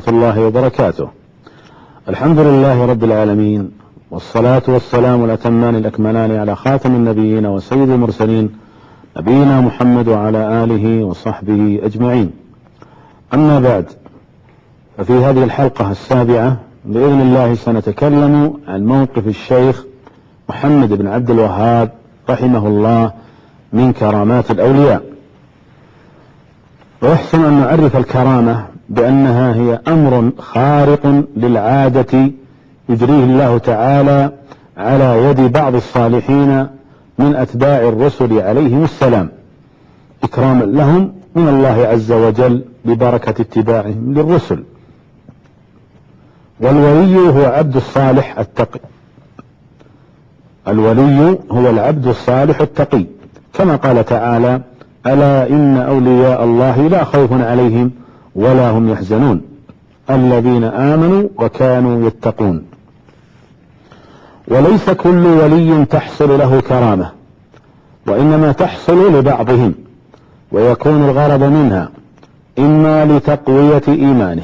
الله وبركاته. الحمد لله رب العالمين، والصلاة والسلام الأتمان الأكملان على خاتم النبيين وسيد المرسلين نبينا محمد وعلى آله وصحبه أجمعين. أما بعد، ففي هذه الحلقة السابعة بإذن الله سنتكلم عن موقف الشيخ محمد بن عبد الوهاب رحمه الله من كرامات الأولياء. ويحسن أن نعرف الكرامة بأنها هي أمر خارق للعادة يجريه الله تعالى على يد بعض الصالحين من أتباع الرسل عليهم السلام، إكراما لهم من الله عز وجل ببركة اتباعهم للرسل. والولي هو عبد الصالح التقي، الولي هو العبد الصالح التقي، كما قال تعالى: ألا إن أولياء الله لا خوف عليهم ولا هم يحزنون الذين آمنوا وكانوا يتقون. وليس كل ولي تحصل له كرامة، وإنما تحصل لبعضهم، ويكون الغرض منها إما لتقوية إيمانه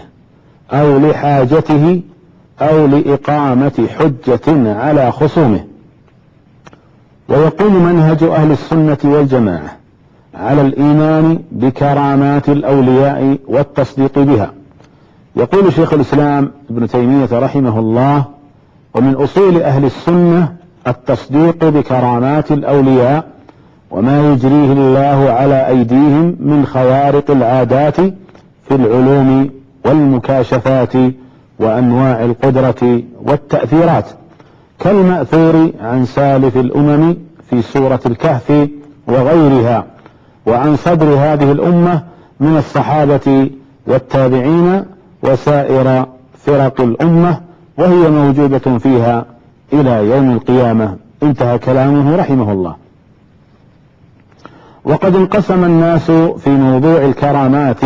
أو لحاجته أو لإقامة حجة على خصومه. ويقوم منهج أهل السنة والجماعة على الإيمان بكرامات الأولياء والتصديق بها. يقول شيخ الإسلام ابن تيمية رحمه الله: ومن أصول أهل السنة التصديق بكرامات الأولياء وما يجريه الله على أيديهم من خوارق العادات في العلوم والمكاشفات وأنواع القدرة والتأثيرات، كالمأثور عن سالف الأمم في سورة الكهف وغيرها، وعن صدر هذه الأمة من الصحابة والتابعين وسائر فرق الأمة، وهي موجودة فيها إلى يوم القيامة. انتهى كلامه رحمه الله. وقد انقسم الناس في موضوع الكرامات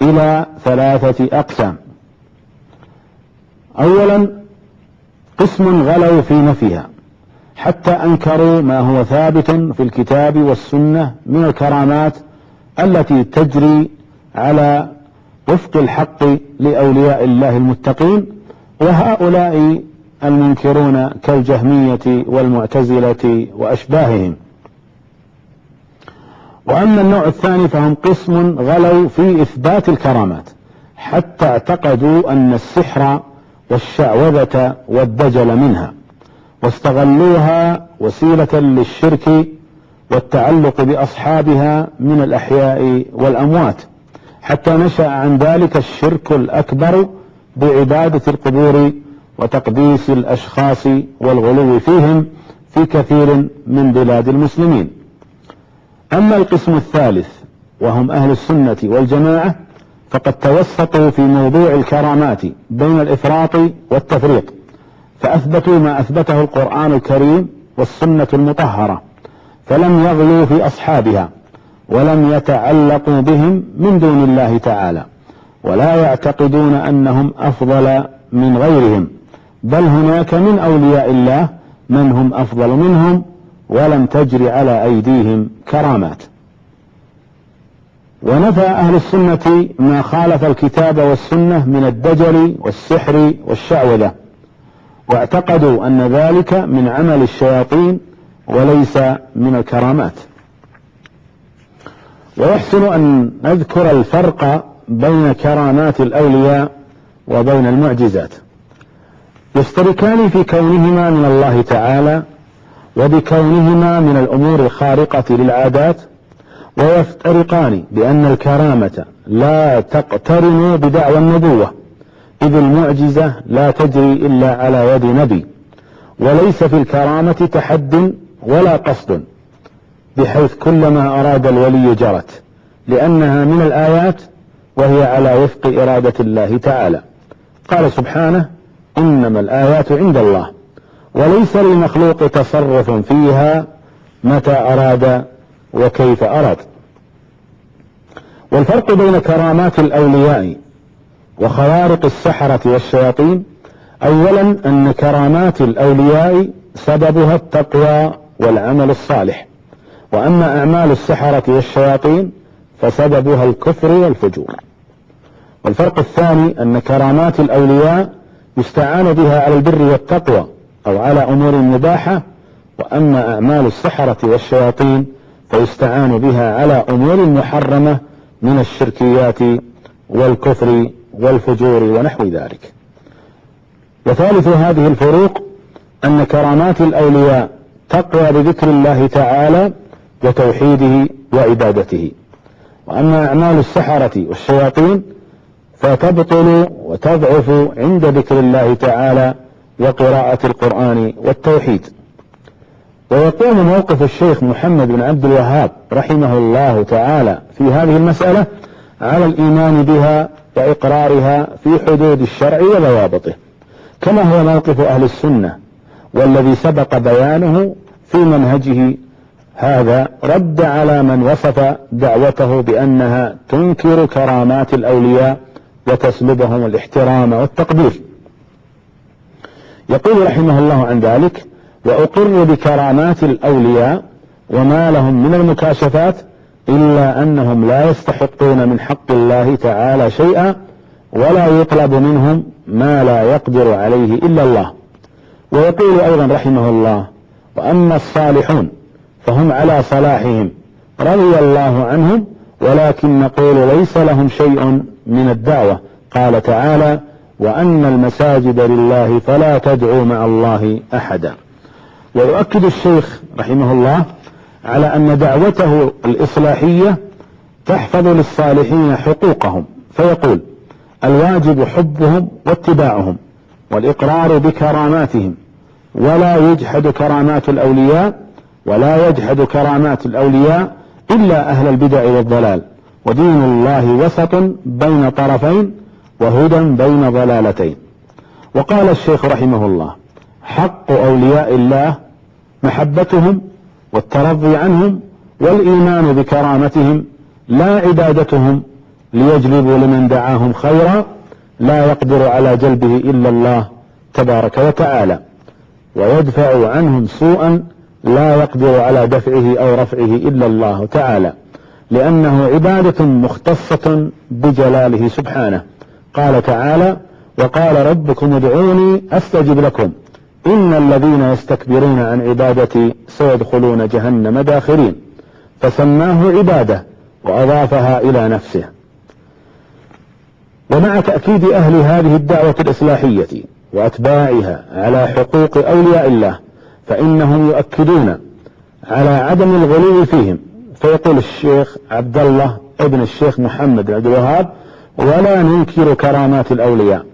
إلى 3 أقسام. أولا، قسم غلوا في نفيها حتى أنكروا ما هو ثابت في الكتاب والسنة من الكرامات التي تجري على وفق الحق لأولياء الله المتقين، وهؤلاء المنكرون كالجهمية والمعتزلة وأشباههم. وأما النوع الثاني فهم قسم غلوا في إثبات الكرامات حتى اعتقدوا أن السحر والشعوذة والدجل منها، واستغلوها وسيلة للشرك والتعلق بأصحابها من الأحياء والأموات، حتى نشأ عن ذلك الشرك الأكبر بعبادة القبور وتقديس الأشخاص والغلو فيهم في كثير من بلاد المسلمين. أما القسم الثالث وهم أهل السنة والجماعة فقد توسطوا في موضوع الكرامات بين الإفراط والتفريط، فأثبتوا ما أثبته القرآن الكريم والسنة المطهرة، فلم يغلوا في أصحابها ولم يتعلقوا بهم من دون الله تعالى، ولا يعتقدون أنهم أفضل من غيرهم، بل هناك من أولياء الله من هم أفضل منهم ولم تجري على أيديهم كرامات. ونفى أهل السنة ما خالف الكتاب والسنة من الدجل والسحر والشعوذة، واعتقدوا أن ذلك من عمل الشياطين وليس من الكرامات. ويحسن أن نذكر الفرق بين كرامات الأولياء وبين المعجزات. يشتركان في كونهما من الله تعالى وبكونهما من الأمور الخارقة للعادات، ويفترقان بأن الكرامة لا تقترن بدعوى النبوة، إذ المعجزة لا تجري إلا على يد نبي، وليس في الكرامة تحد ولا قصد، بحيث كلما أراد الولي جرت، لأنها من الآيات وهي على وفق إرادة الله تعالى. قال سبحانه: إنما الآيات عند الله، وليس للمخلوق تصرف فيها متى أراد وكيف أراد. والفرق بين كرامات الأولياء وخوارق السحرة والشياطين: أولا أن كرامات الأولياء سببها التقوى والعمل الصالح، وأما أعمال السحرة والشياطين فسببها الكفر والفجور. والفرق الثاني أن كرامات الأولياء يستعان بها على البر والتقوى أو على أمور مباحة، وأما أعمال السحرة والشياطين فيستعان بها على أمور محرمة من الشركيات والكفر والفجور ونحو ذلك. وثالث هذه الفروق أن كرامات الأولياء تقوى بذكر الله تعالى وتوحيده وعبادته، وأما أعمال السحرة والشياطين فتبطل وتضعف عند ذكر الله تعالى وقراءة القرآن والتوحيد. ويقوم موقف الشيخ محمد بن عبد الوهاب رحمه الله تعالى في هذه المسألة على الإيمان بها وإقرارها في حدود الشرع وضوابطه، كما هو موقف أهل السنة، والذي سبق بيانه في منهجه هذا رد على من وصف دعوته بأنها تنكر كرامات الأولياء وتسلبهم الاحترام والتقدير. يقول رحمه الله عن ذلك: وأقر بكرامات الأولياء وما لهم من المكاشفات، إلا أنهم لا يستحقون من حق الله تعالى شيئا، ولا يطلب منهم ما لا يقدر عليه إلا الله. ويقول أيضا رحمه الله: وأما الصالحون فهم على صلاحهم رضي الله عنهم، ولكن نقول ليس لهم شيء من الدعوة. قال تعالى: وأن المساجد لله فلا تدعوا مع الله أحدا. ويؤكد الشيخ رحمه الله على أن دعوته الإصلاحية تحفظ للصالحين حقوقهم، فيقول: الواجب حبهم واتباعهم والإقرار بكراماتهم، ولا يجحد كرامات الأولياء إلا أهل البدع والضلال، ودين الله وسط بين طرفين وهدى بين ضلالتين. وقال الشيخ رحمه الله: حق أولياء الله محبتهم والترضي عنهم والإيمان بكرامتهم، لا عبادتهم ليجلبوا لمن دعاهم خيرا لا يقدر على جلبه إلا الله تبارك وتعالى، ويدفع عنهم سوءا لا يقدر على دفعه أو رفعه إلا الله تعالى، لأنه عبادة مختصة بجلاله سبحانه. قال تعالى: وقال ربكم ادعوني أستجب لكم إن الذين يستكبرون عن عبادتي سيدخلون جهنم داخرين، فسماه عبادة وأضافها إلى نفسه. ومع تأكيد أهل هذه الدعوة الإصلاحية وأتباعها على حقوق أولياء الله، فإنهم يؤكدون على عدم الغلو فيهم. فيقول الشيخ عبد الله ابن الشيخ محمد بن عبد الوهاب: ولا ننكر كرامات الأولياء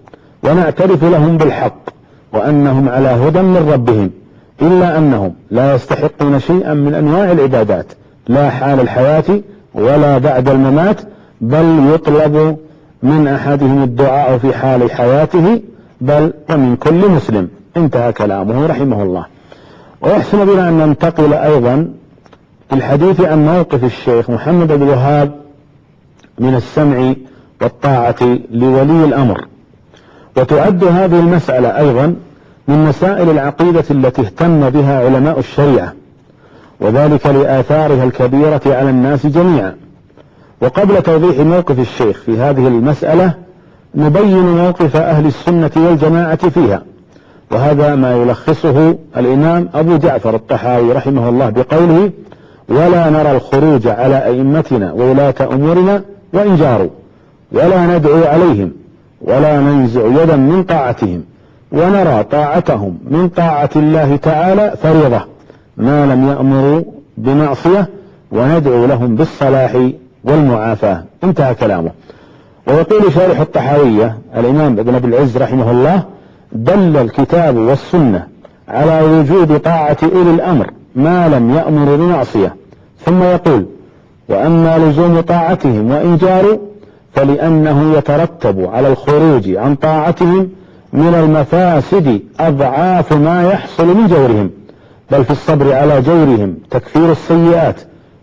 ونعترف لهم بالحق وأنهم على هدى من ربهم، إلا أنهم لا يستحقون شيئا من أنواع العبادات، لا حال الحياة ولا بعد الممات، بل يطلب من أحدهم الدعاء في حال حياته، بل ومن كل مسلم. انتهى كلامه رحمه الله. ويحسن بنا أن ننتقل أيضا الحديث عن موقف الشيخ محمد بن الوهاب من السمع والطاعة لولي الأمر. وتعد هذه المسألة أيضا من مسائل العقيدة التي اهتم بها علماء الشريعة، وذلك لآثارها الكبيرة على الناس جميعا. وقبل توضيح موقف الشيخ في هذه المسألة نبين موقف أهل السنة والجماعة فيها، وهذا ما يلخصه الإمام أبو جعفر الطحاوي رحمه الله بقوله: ولا نرى الخروج على أئمتنا وولاة أمورنا وإن جاروا، ولا ندعو عليهم، ولا ننزع يدا من طاعتهم، ونرى طاعتهم من طاعة الله تعالى فريضة ما لم يأمروا بمعصية، وندعو لهم بالصلاح والمعافاة. انتهى كلامه. ويقول شارح الطحاوية الإمام ابن أبي العز رحمه الله: دل الكتاب والسنة على وجوب طاعة أولي الأمر ما لم يأمر بمعصية. ثم يقول: وأما لزوم طاعتهم وإن جاروا فلأنه يترتب على الخروج عن طاعتهم من المفاسد أضعاف ما يحصل من جورهم، بل في الصبر على جورهم تكفير السيئات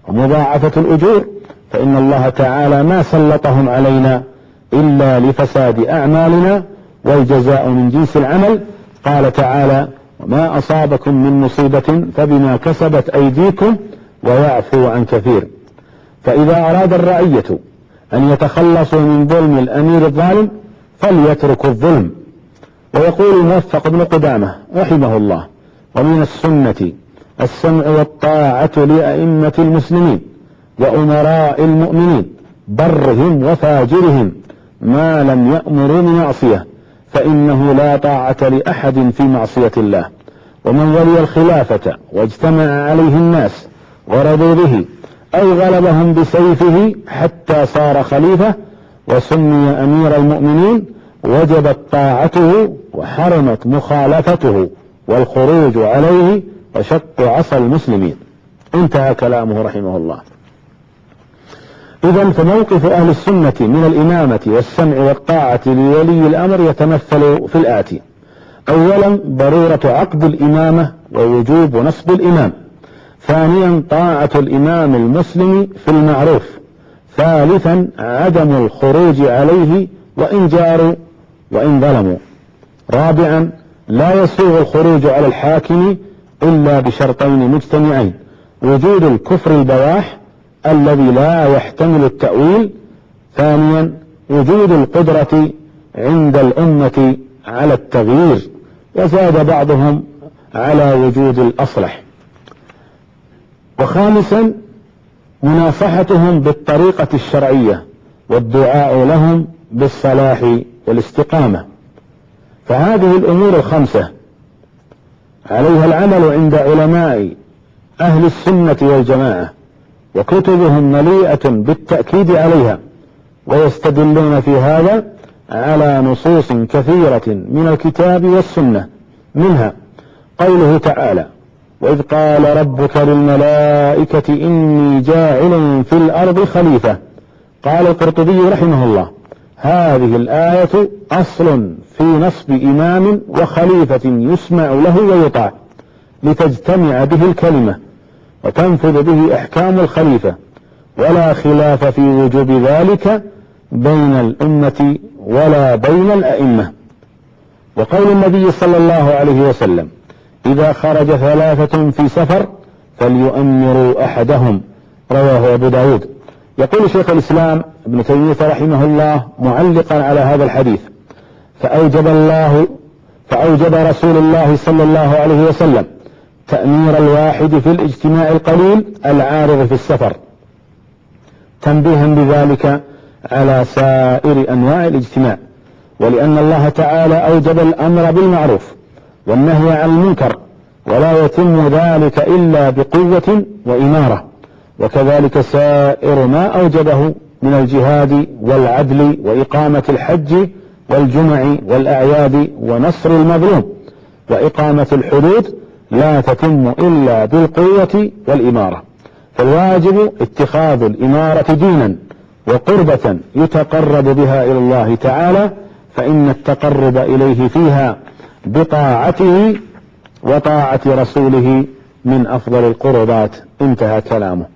ومضاعفة الأجور، فإن الله تعالى ما سلطهم علينا إلا لفساد أعمالنا، والجزاء من جنس العمل. قال تعالى: وما أصابكم من مصيبة فبما كسبت أيديكم ويعفو عن كثير. فإذا أراد الرعية أن يتخلصوا من ظلم الأمير الظالم فليتركوا الظلم. ويقول الموفق بن قدامة رحمه الله: ومن السنة السمع والطاعة لأئمة المسلمين وأمراء المؤمنين برهم وفاجرهم ما لم يأمروا بمعصية، فإنه لا طاعة لأحد في معصية الله. ومن ولي الخلافة واجتمع عليه الناس ورضوا به أو غلبهم بسيفه حتى صار خليفة وسمي أمير المؤمنين وجبت طاعته وحرمت مخالفته والخروج عليه وشق عصا المسلمين. انتهى كلامه رحمه الله. إذن فموقف أهل السنة من الإمامة والسمع والطاعة لولي الأمر يتمثل في الآتي: أولا ضرورة عقد الإمامة ووجوب نصب الإمام. ثانيا طاعة الإمام المسلم في المعروف. ثالثا عدم الخروج عليه وإن جاروا وإن ظلموا. رابعا لا يسوغ الخروج على الحاكم إلا بشرطين مجتمعين: وجود الكفر البواح الذي لا يحتمل التأويل. ثانيا وجود القدرة عند الأمة على التغيير، وزاد بعضهم على وجود الأصلح. وخامسا مناصحتهم بالطريقة الشرعية والدعاء لهم بالصلاح والاستقامة. فهذه الأمور الخمسة عليها العمل عند علماء أهل السنة والجماعة، وكتبهم مليئة بالتأكيد عليها، ويستدلون في هذا على نصوص كثيرة من الكتاب والسنة، منها قوله تعالى: وإذ قال ربك للملائكة إني جاعل في الأرض خليفة. قال القرطبي رحمه الله: هذه الآية أصل في نصب إمام وخليفة يسمع له ويطاع، لتجتمع به الكلمة وتنفذ به أحكام الخليفة، ولا خلاف في وجوب ذلك بين الأمة ولا بين الأئمة. وقول النبي صلى الله عليه وسلم: إذا خرج ثلاثة في سفر فليؤمروا أحدهم، رواه أبو داود. يقول شيخ الإسلام ابن تيمية رحمه الله معلقا على هذا الحديث: فأوجب رسول الله صلى الله عليه وسلم تأمير الواحد في الاجتماع القليل العارض في السفر، تنبيها بذلك على سائر أنواع الاجتماع، ولأن الله تعالى أوجب الأمر بالمعروف والنهي عن المنكر، ولا يتم ذلك إلا بقوة وإمارة، وكذلك سائر ما أوجبه من الجهاد والعدل وإقامة الحج والجمع والأعياد ونصر المظلوم وإقامة الحدود لا تتم إلا بالقوة والإمارة. فالواجب اتخاذ الإمارة دينا وقربة يتقرب بها إلى الله تعالى، فإن التقرب إليه فيها بطاعته وطاعة رسوله من أفضل القربات. انتهى كلامه.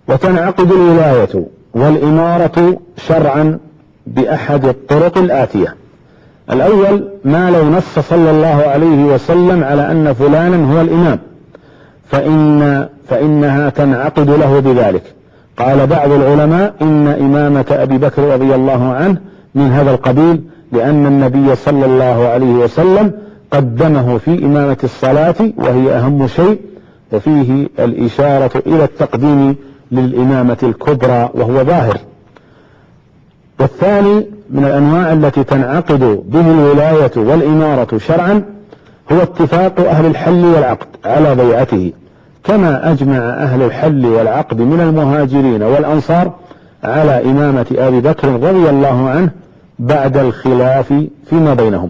وتنعقد الولاية والإمارة شرعا بأحد الطرق الآتية: الأول ما لو نص صلى الله عليه وسلم على أن فلانا هو الإمام فإنها تنعقد له بذلك. قال بعض العلماء إن إمامة أبي بكر رضي الله عنه من هذا القبيل، لأن النبي صلى الله عليه وسلم قدمه في إمامة الصلاة وهي أهم شيء، وفيه الإشارة إلى التقديم للإمامة الكبرى وهو ظاهر. والثاني من الأنواع التي تنعقد به الولاية والإمارة شرعا هو اتفاق أهل الحل والعقد على بيعته، كما أجمع أهل الحل والعقد من المهاجرين والأنصار على إمامة أبي بكر رضي الله عنه بعد الخلاف فيما بينهم،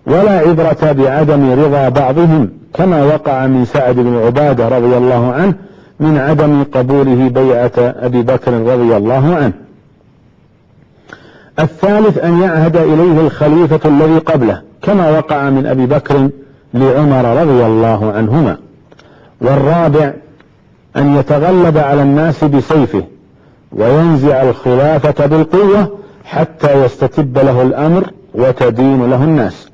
ولا عبرة بعدم رضا بعضهم كما وقع من سعد بن عبادة رضي الله عنه من عدم قبوله بيعة أبي بكر رضي الله عنه. الثالث أن يعهد إليه الخليفة الذي قبله كما وقع من أبي بكر لعمر رضي الله عنهما. والرابع أن يتغلب على الناس بسيفه وينزع الخلافة بالقوة حتى يستتب له الأمر وتدين له الناس.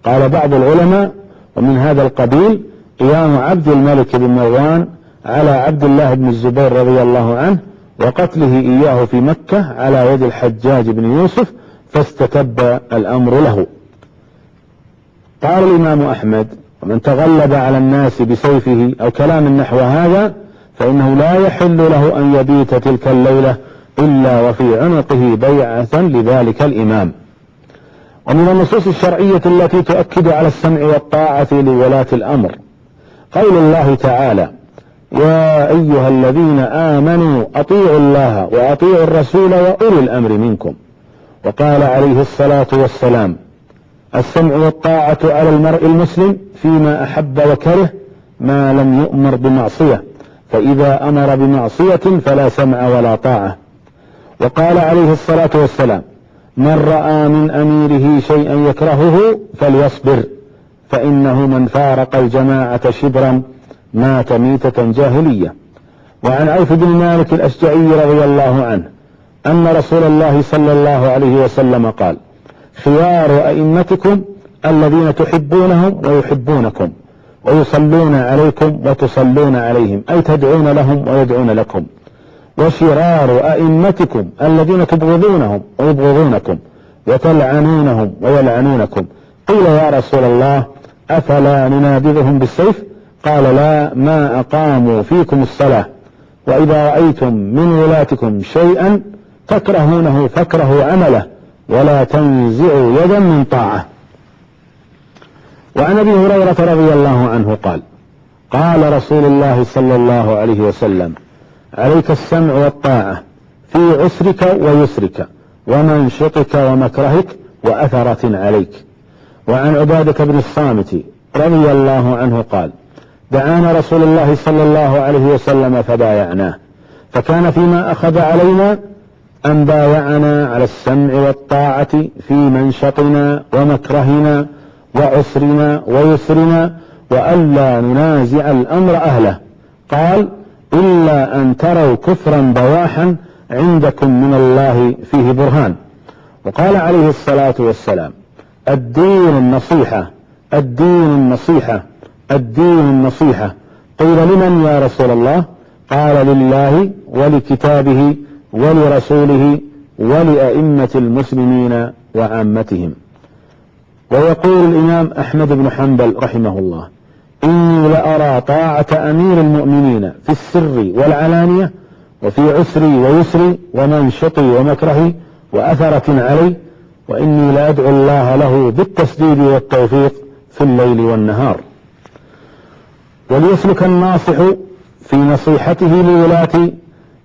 قال بعض العلماء: ومن هذا القبيل قيام عبد الملك بن مروان على عبد الله بن الزبير رضي الله عنه وقتله إياه في مكة على يد الحجاج بن يوسف، فاستتب الأمر له. قال الإمام أحمد: ومن تغلب على الناس بسيفه أو كلام نحو هذا فإنه لا يحل له أن يبيت تلك الليلة إلا وفي عنقه بيعة لذلك الإمام. ومن النصوص الشرعية التي تؤكد على السمع والطاعة لولاة الأمر قول الله تعالى: يا أيها الذين آمنوا أطيعوا الله وأطيعوا الرسول وأولي الأمر منكم. وقال عليه الصلاة والسلام: السمع والطاعة على المرء المسلم فيما أحب وكره ما لم يؤمر بمعصية، فإذا أمر بمعصية فلا سمع ولا طاعة. وقال عليه الصلاة والسلام: من رأى من أميره شيئا يكرهه فليصبر، فإنه من فارق الجماعة شبرا مات ميتة جاهلية. وعن عوف بن مالك الأشجعي رضي الله عنه أن رسول الله صلى الله عليه وسلم قال: خيار أئمتكم الذين تحبونهم ويحبونكم ويصلون عليكم وتصلون عليهم، أي تدعون لهم ويدعون لكم. وشرار أئمتكم الذين تبغضونهم ويبغضونكم وتلعنونهم ويلعنونكم. قيل: يا رسول الله أفلا ننابذهم بالسيف؟ قال: لا، ما أقاموا فيكم الصلاة. وإذا رأيتم من ولاتكم شيئا تكرهونه فاكرهوا عمله ولا تنزعوا يدا من طاعة. وعن أبي هريرة رضي الله عنه قال: قال رسول الله صلى الله عليه وسلم: عليك السمع والطاعة في عسرك ويسرك ومنشطك ومكرهك وأثرة عليك. وعن عبادة بن الصامت رضي الله عنه قال: دعانا رسول الله صلى الله عليه وسلم فبايعناه، فكان فيما أخذ علينا أن بايعنا على السمع والطاعة في منشطنا ومكرهنا وعسرنا ويسرنا، وألا ننازع الأمر أهله. قال: إلا أن تروا كفرا بواحا عندكم من الله فيه برهان. وقال عليه الصلاة والسلام: الدين النصيحة، الدين النصيحة، الدين النصيحة. قيل: لمن يا رسول الله؟ قال: لله ولكتابه ولرسوله ولأئمة المسلمين وعامتهم. ويقول الإمام أحمد بن حنبل رحمه الله: إني لأرى طاعة أمير المؤمنين في السر والعلانية وفي عسري ويسري ومنشطي ومكرهي وأثرة علي، وإني لأدعو الله له بالتسديد والتوفيق في الليل والنهار. وليسلك الناصح في نصيحته لولاة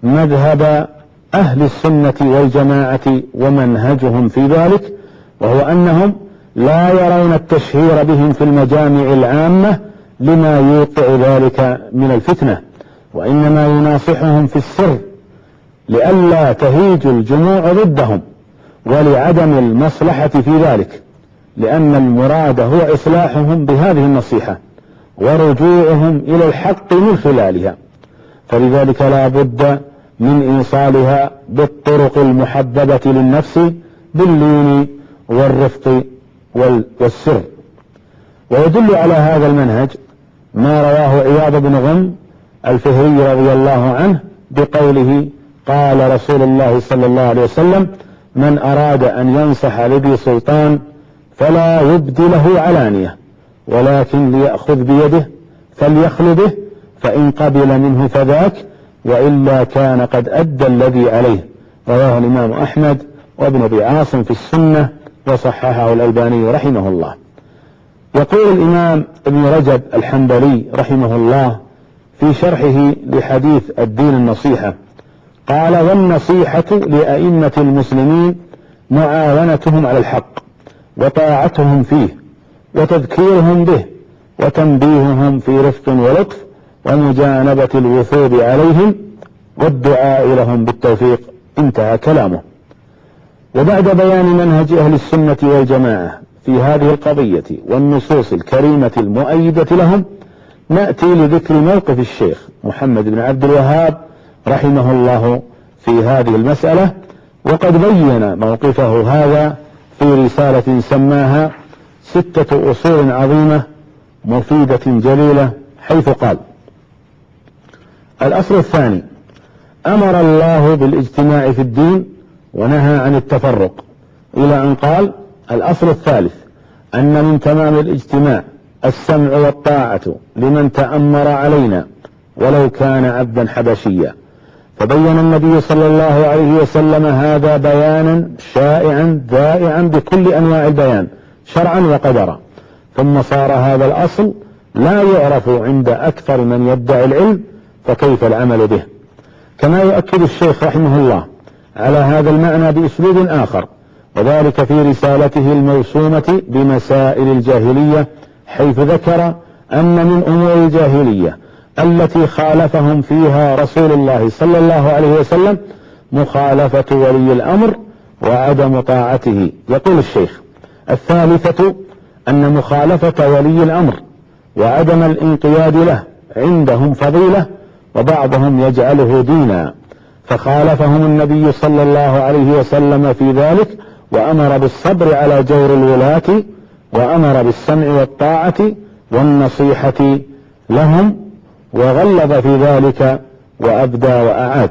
مذهب أهل السنة والجماعة ومنهجهم في ذلك، وهو أنهم لا يرون التشهير بهم في المجامع العامة لما يوقع ذلك من الفتنة، وإنما يناصحهم في السر لئلا تهيج الجموع ضدهم ولعدم المصلحة في ذلك، لأن المراد هو إصلاحهم بهذه النصيحة ورجوعهم إلى الحق من خلالها، فلذلك لا بد من إيصالها بالطرق المحببة للنفس باللين والرفق والسر. ويدل على هذا المنهج ما رواه عياض بن غنم الفهري رضي الله عنه بقوله: قال رسول الله صلى الله عليه وسلم: من أراد أن ينصح لذي سلطان فلا يبدي له علانية، ولكن ليأخذ بيده فليخل به، فإن قبل منه فذاك، وإلا كان قد أدى الذي عليه. رواه الإمام أحمد وابن أبي عاصم في السنة، وصححه الألباني رحمه الله. يقول الإمام ابن رجب الحنبلي رحمه الله في شرحه لحديث الدين النصيحة قال: والنصيحة لأئمة المسلمين معاونتهم على الحق وطاعتهم فيه وتذكيرهم به وتنبيههم في رفق ولطف ومجانبة الوثوب عليهم والدعاء لهم بالتوفيق. انتهى كلامه. وبعد بيان منهج أهل السنة والجماعة في هذه القضية والنصوص الكريمة المؤيدة لهم، نأتي لذكر موقف الشيخ محمد بن عبد الوهاب رحمه الله في هذه المسألة. وقد بين موقفه هذا في رسالة سماها 6 أصول عظيمة مفيدة جليلة، حيث قال: الأصل الثاني أمر الله بالاجتماع في الدين ونهى عن التفرق، إلى أن قال: الأصل الثالث أن من تمام الاجتماع السمع والطاعة لمن تأمر علينا ولو كان عبدا حبشيا. فبين النبي صلى الله عليه وسلم هذا بيانا شائعا ذائعا بكل أنواع البيان شرعا وقدرا، ثم صار هذا الأصل لا يعرف عند أكثر من يدعي العلم، فكيف العمل به؟ كما يؤكد الشيخ رحمه الله على هذا المعنى بأسلوب آخر، وذلك في رسالته الموسومة بمسائل الجاهلية، حيث ذكر أن من أمور الجاهلية التي خالفهم فيها رسول الله صلى الله عليه وسلم مخالفة ولي الأمر وعدم طاعته. يقول الشيخ: الثالثة أن مخالفة ولي الأمر وعدم الانقياد له عندهم فضيلة، وبعضهم يجعله دينا، فخالفهم النبي صلى الله عليه وسلم في ذلك، وأمر بالصبر على جور الولاة، وأمر بالسمع والطاعة والنصيحة لهم، وغلظ في ذلك وأبدى وأعاد.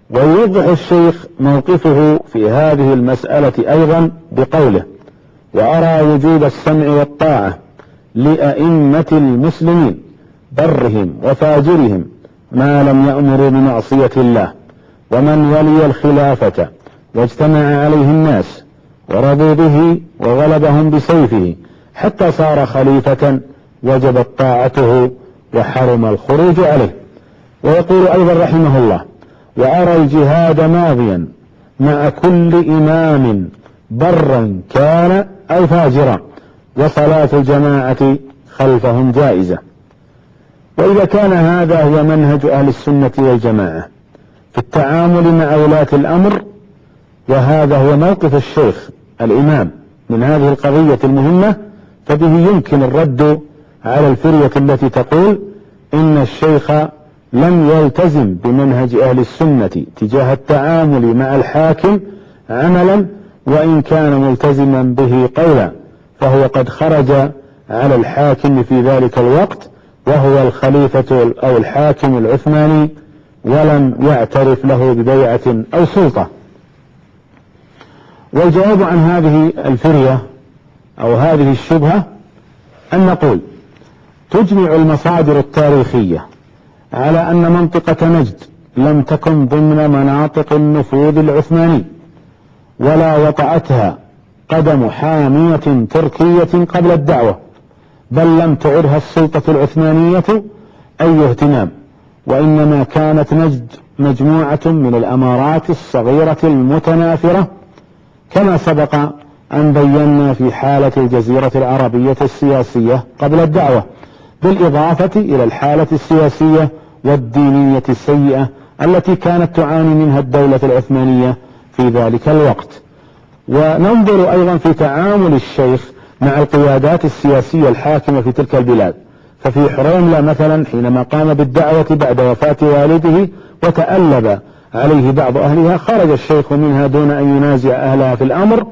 ويوضح الشيخ موقفه في هذه المسألة أيضا بقوله: وأرى وجوب السمع والطاعة لأئمة المسلمين برهم وفاجرهم ما لم يأمروا بمعصية الله، ومن ولي الخلافة واجتمع عليه الناس ورضوا به وغلبهم بسيفه حتى صار خليفة وجبت طاعته وحرم الخروج عليه. ويقول أيضا رحمه الله: وأرى الجهاد ماضيا مع كل إمام برا كان أو فاجرا، وصلاة الجماعة خلفهم جائزة. وإذا كان هذا هو منهج أهل السنة والجماعة في التعامل مع ولاة الأمر، وهذا هو موقف الشيخ الإمام من هذه القضية المهمة، فبه يمكن الرد على الفرية التي تقول إن الشيخ لم يلتزم بمنهج أهل السنة تجاه التعامل مع الحاكم عملا، وإن كان ملتزما به قولا، فهو قد خرج على الحاكم في ذلك الوقت وهو الخليفة أو الحاكم العثماني، ولم يعترف له ببيعة أو سلطة. والجواب عن هذه الفرية أو هذه الشبهة أن نقول: تجمع المصادر التاريخية على أن منطقة نجد لم تكن ضمن مناطق النفوذ العثماني، ولا وطأتها قدم حامية تركية قبل الدعوة، بل لم تعرها السلطة العثمانية أي اهتمام، وإنما كانت نجد مجموعة من الأمارات الصغيرة المتنافرة، كما سبق أن بينا في حالة الجزيرة العربية السياسية قبل الدعوة، بالإضافة إلى الحالة السياسية والدينية السيئة التي كانت تعاني منها الدولة العثمانية في ذلك الوقت. وننظر أيضا في تعامل الشيخ مع القيادات السياسية الحاكمة في تلك البلاد، ففي حريملة مثلا حينما قام بالدعوة بعد وفاة والده وتألب عليه بعض أهلها، خرج الشيخ منها دون أن ينازع أهلها في الأمر،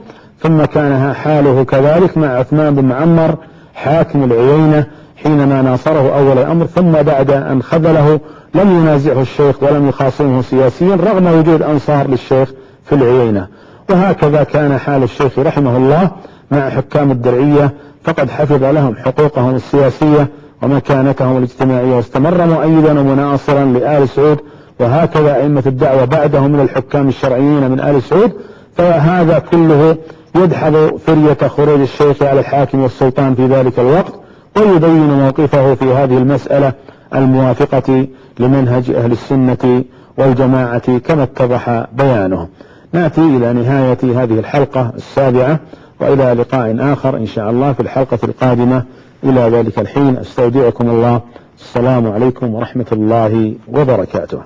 ثم كان حاله كذلك مع عثمان بن معمر حاكم العيينة حينما ناصره أول الأمر، ثم بعد أن خذله لم ينازعه الشيخ ولم يخاصمه سياسيا رغم وجود أنصار للشيخ في العيينة. وهكذا كان حال الشيخ رحمه الله مع حكام الدرعية، فقد حفظ لهم حقوقهم السياسية ومكانتهم الاجتماعية، واستمر مؤيدا ومناصرا لآل سعود، وهكذا أئمة الدعوة بعده من الحكام الشرعيين من آل سعود. فهذا كله يدحض فرية خروج الشيخ على الحاكم والسلطان في ذلك الوقت، ويبين موقفه في هذه المسألة الموافقة لمنهج أهل السنة والجماعة كما اتضح بيانه. نأتي إلى نهاية هذه الحلقة السابعة، وإلى لقاء آخر إن شاء الله في الحلقة القادمة. إلى ذلك الحين أستودعكم الله. السلام عليكم ورحمة الله وبركاته.